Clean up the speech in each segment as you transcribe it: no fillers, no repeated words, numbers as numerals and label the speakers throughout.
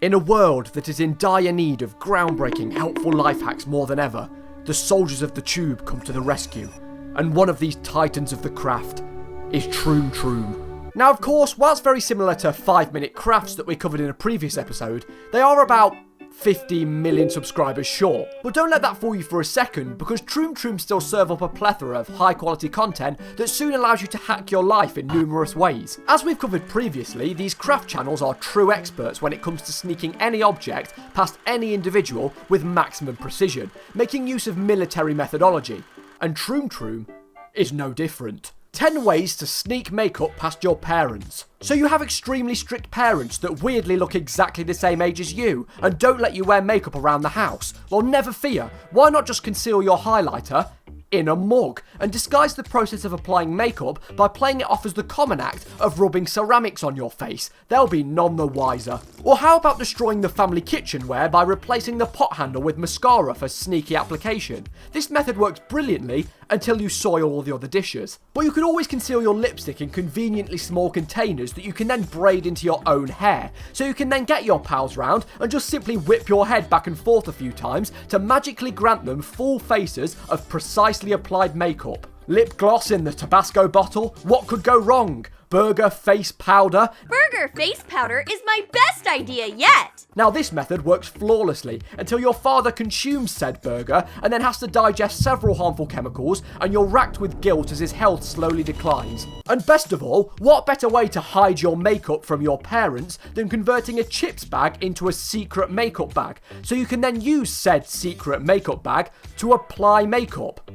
Speaker 1: In a world that is in dire need of groundbreaking, helpful life hacks more than ever, the soldiers of the tube come to the rescue, and one of these titans of the craft is Troom Troom. Now, of course, whilst very similar to 5-minute crafts that we covered in a previous episode, they are about 50 million subscribers short. But don't let that fool you for a second, because Troom Troom still serve up a plethora of high quality content that soon allows you to hack your life in numerous ways. As we've covered previously, these craft channels are true experts when it comes to sneaking any object past any individual with maximum precision, making use of military methodology. And Troom Troom is no different. 10 ways to sneak makeup past your parents. So you have extremely strict parents that weirdly look exactly the same age as you and don't let you wear makeup around the house. Well, never fear. Why not just conceal your highlighter in a mug and disguise the process of applying makeup by playing it off as the common act of rubbing ceramics on your face? They'll be none the wiser. Or how about destroying the family kitchenware by replacing the pot handle with mascara for sneaky application? This method works brilliantly until you soil all the other dishes. But you can always conceal your lipstick in conveniently small containers that you can then braid into your own hair, so you can then get your pals round and just simply whip your head back and forth a few times to magically grant them full faces of precisely applied makeup. Lip gloss in the Tabasco bottle? What could go wrong? Burger face powder?
Speaker 2: Burger face powder is my best idea yet!
Speaker 1: Now this method works flawlessly until your father consumes said burger and then has to digest several harmful chemicals and you're racked with guilt as his health slowly declines. And best of all, what better way to hide your makeup from your parents than converting a chips bag into a secret makeup bag, so you can then use said secret makeup bag to apply makeup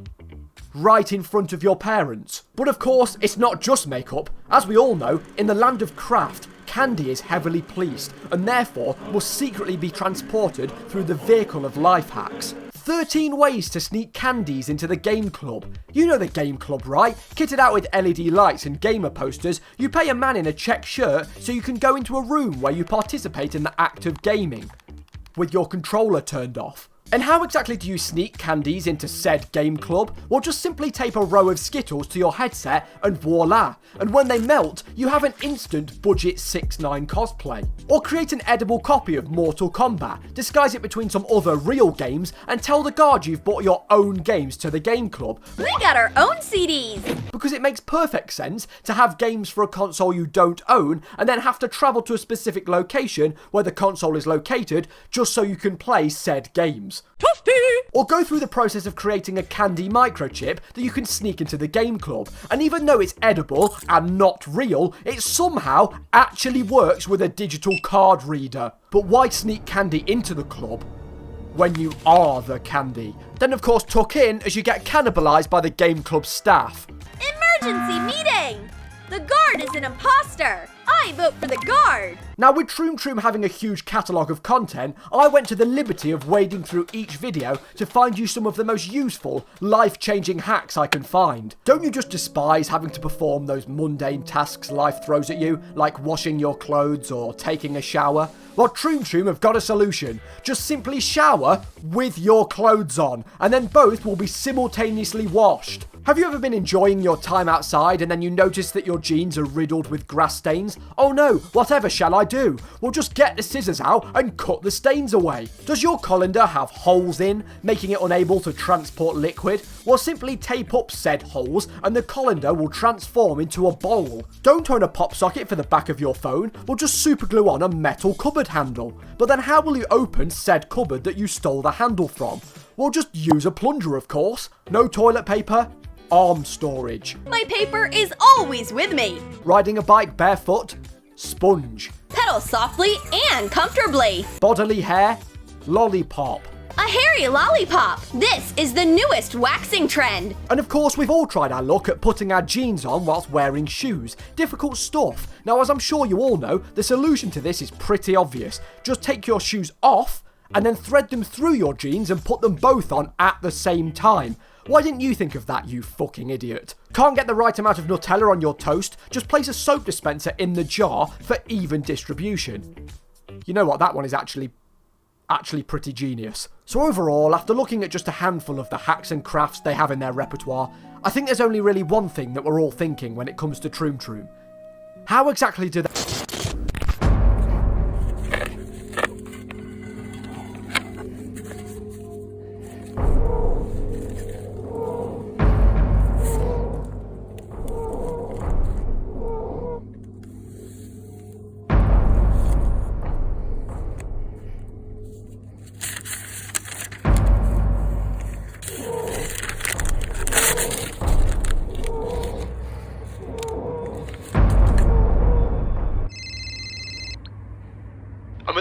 Speaker 1: right in front of your parents. But of course, it's not just makeup. As we all know, in the land of craft, candy is heavily policed and therefore must secretly be transported through the vehicle of life hacks. 13 ways to sneak candies into the game club. You know the game club, right? Kitted out with LED lights and gamer posters, you pay a man in a check shirt so you can go into a room where you participate in the act of gaming with your controller turned off. And how exactly do you sneak candies into said game club? Well, just simply tape a row of Skittles to your headset and voila. And when they melt, you have an instant budget 6ix9ine cosplay. Or create an edible copy of Mortal Kombat, disguise it between some other real games, and tell the guard you've bought your own games to the game club.
Speaker 2: We got our own CDs!
Speaker 1: Because it makes perfect sense to have games for a console you don't own and then have to travel to a specific location where the console is located just so you can play said games. Or go through the process of creating a candy microchip that you can sneak into the game club, and even though it's edible and not real, it somehow actually works with a digital card reader. But why sneak candy into the club when you are the candy? Then of course tuck in as you get cannibalized by the game club staff.
Speaker 2: Emergency meeting! The guard is an imposter! I vote for the guard!
Speaker 1: Now, with Troom Troom having a huge catalogue of content, I went to the liberty of wading through each video to find you some of the most useful, life-changing hacks I can find. Don't you just despise having to perform those mundane tasks life throws at you, like washing your clothes or taking a shower? Well, Troom Troom have got a solution. Just simply shower with your clothes on, and then both will be simultaneously washed. Have you ever been enjoying your time outside and then you notice that your jeans are riddled with grass stains? Oh no, whatever shall I do? Well, just get the scissors out and cut the stains away. Does your colander have holes in, making it unable to transport liquid? Well, simply tape up said holes and the colander will transform into a bowl. Don't own a pop socket for the back of your phone? Well, just superglue on a metal cupboard handle. But then how will you open said cupboard that you stole the handle from? Well, just use a plunger, of course. No toilet paper? Arm storage.
Speaker 2: My paper is always with me.
Speaker 1: Riding a bike barefoot? Sponge.
Speaker 2: Pedal softly and comfortably.
Speaker 1: Bodily hair? Lollipop.
Speaker 2: A hairy lollipop. This is the newest waxing trend.
Speaker 1: And of course, we've all tried our luck at putting our jeans on whilst wearing shoes. Difficult stuff. Now, as I'm sure you all know, the solution to this is pretty obvious. Just take your shoes off and then thread them through your jeans and put them both on at the same time. Why didn't you think of that, you fucking idiot? Can't get the right amount of Nutella on your toast? Just place a soap dispenser in the jar for even distribution. You know what, that one is actually pretty genius. So overall, after looking at just a handful of the hacks and crafts they have in their repertoire, I think there's only really one thing that we're all thinking when it comes to Troom Troom. How exactly do they...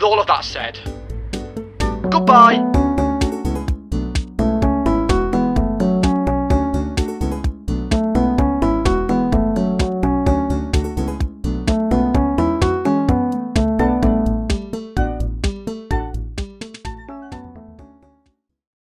Speaker 1: all of that said, goodbye.